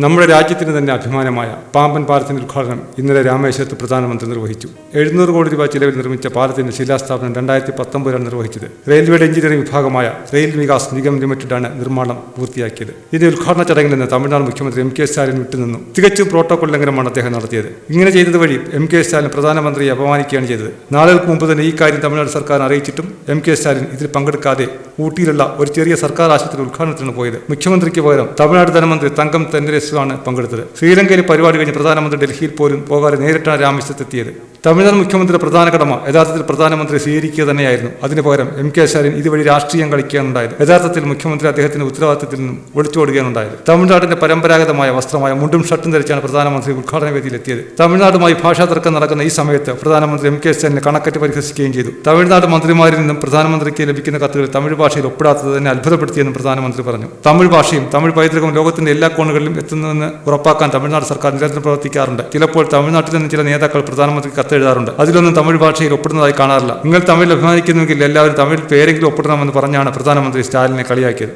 നമ്മുടെ രാജ്യത്തിന് തന്നെ അഭിമാനമായ പാമ്പൻ പാലത്തിന്റെ ഉദ്ഘാടനം ഇന്നലെ രാമേശ്വരത്ത് പ്രധാനമന്ത്രി നിർവഹിച്ചു. 700 കോടി രൂപ ചിലവിൽ നിർമ്മിച്ച പാലത്തിന്റെ ശിലാസ്ഥാപനം 2019 നിർവഹിച്ചത്. റെയിൽവേയുടെ എഞ്ചിനീയറിംഗ് വിഭാഗമായ റെയിൽ വികാസ് നിഗം ലിമിറ്റഡാണ് നിർമ്മാണം പൂർത്തിയാക്കിയത്. ഇതിന്റെ ഉദ്ഘാടന ചടങ്ങിൽ നിന്ന് തമിഴ്നാട് മുഖ്യമന്ത്രി എം കെ സ്റ്റാലിൻ വിട്ടുനിന്നു. തികച്ചും പ്രോട്ടോകോൾ ലംഘനമാണ് അദ്ദേഹം നടത്തിയത്. ഇങ്ങനെ ചെയ്തത് വഴി എം കെ സ്റ്റാലിൻ പ്രധാനമന്ത്രിയെ അപമാനിക്കുകയാണ് ചെയ്തത്. നാളുകൾക്ക് മുമ്പ് തന്നെ ഈ കാര്യം തമിഴ്നാട് സർക്കാർ അറിയിച്ചിട്ടും എം കെ സ്റ്റാലിൻ ഇതിൽ പങ്കെടുക്കാതെ ഊട്ടിയിലുള്ള ഒരു ചെറിയ സർക്കാർ ആശുപത്രി ഉദ്ഘാടനത്തിനാണ് പോയത്. മുഖ്യമന്ത്രിക്ക് പകരം തമിഴ്നാട് ധനമന്ത്രി തങ്കം തെന്നരേസുവാണ് പങ്കെടുത്തത്. ശ്രീലങ്കയിലെ പരിപാടി കഴിഞ്ഞ് പ്രധാനമന്ത്രി ഡൽഹിയിൽ പോലും പോകാതെ നേരിട്ടാണ് രാമേശ്വരത്തെത്തിയത്. തമിഴ്നാട് മുഖ്യമന്ത്രിയുടെ പ്രധാന കടമ യഥാർത്ഥത്തിൽ പ്രധാനമന്ത്രി സ്വീകരിക്കുക തന്നെയായിരുന്നു. അതിനു പകരം എം കെ സ്റ്റാലിൻ ഇതുവഴി രാഷ്ട്രീയം കളിക്കുകയാണുണ്ടായത്. യഥാർത്ഥത്തിൽ മുഖ്യമന്ത്രി അദ്ദേഹത്തിന്റെ ഉത്തരവാദിത്തത്തിൽ നിന്നും ഒളിച്ചോടുകയാണുണ്ടായത്. തമിഴ്നാടിന്റെ പരമ്പരാഗതമായ വസ്ത്രമായ മുണ്ടും ഷർട്ടും ധരിച്ചാണ് പ്രധാനമന്ത്രി ഉദ്ഘാടന വേദിയിലെത്തിയത്. തമിഴ്നാടുമായി ഭാഷാ തർക്കം നടക്കുന്ന ഈ സമയത്ത് പ്രധാനമന്ത്രി എം കെ സ്റ്റാലിനെ കണക്കറ്റ് പരിഹസിക്കുകയും ചെയ്തു. തമിഴ്നാട് മന്ത്രിമാരിൽ നിന്നും പ്രധാനമന്ത്രിക്ക് ലഭിക്കുന്ന കത്തുകൾ തമിഴ് ഭാഷയിൽ ഒപ്പിടാത്തത് തന്നെ അത്ഭുതപ്പെടുത്തിയെന്നും പ്രധാനമന്ത്രി പറഞ്ഞു. തമിഴ് ഭാഷയും തമിഴ് പൈതൃകവും ലോകത്തിന്റെ എല്ലാ കോണുകളിലും എത്തുന്നതെന്ന് ഉറപ്പാക്കാൻ തമിഴ്നാട് സർക്കാർ നിരന്തരം പ്രവർത്തിക്കാറുണ്ട്. ചിലപ്പോൾ തമിഴ്നാട്ടിൽ നിന്ന് ചില നേതാക്കൾ പ്രധാനമന്ത്രിക്ക് കത്തെഴുതാറുണ്ട്. അതിലൊന്നും തമിഴ് ഭാഷയിൽ ഒപ്പിടുന്നതായി കാണാറില്ല. നിങ്ങൾ തമിഴിൽ അഭിമാനിക്കുന്നുവെങ്കിൽ എല്ലാവരും തമിഴിൽ പേരെങ്കിലും ഒപ്പിടണമെന്ന് പറഞ്ഞാണ് പ്രധാനമന്ത്രി സ്റ്റാലിനെ കളിയാക്കിയത്.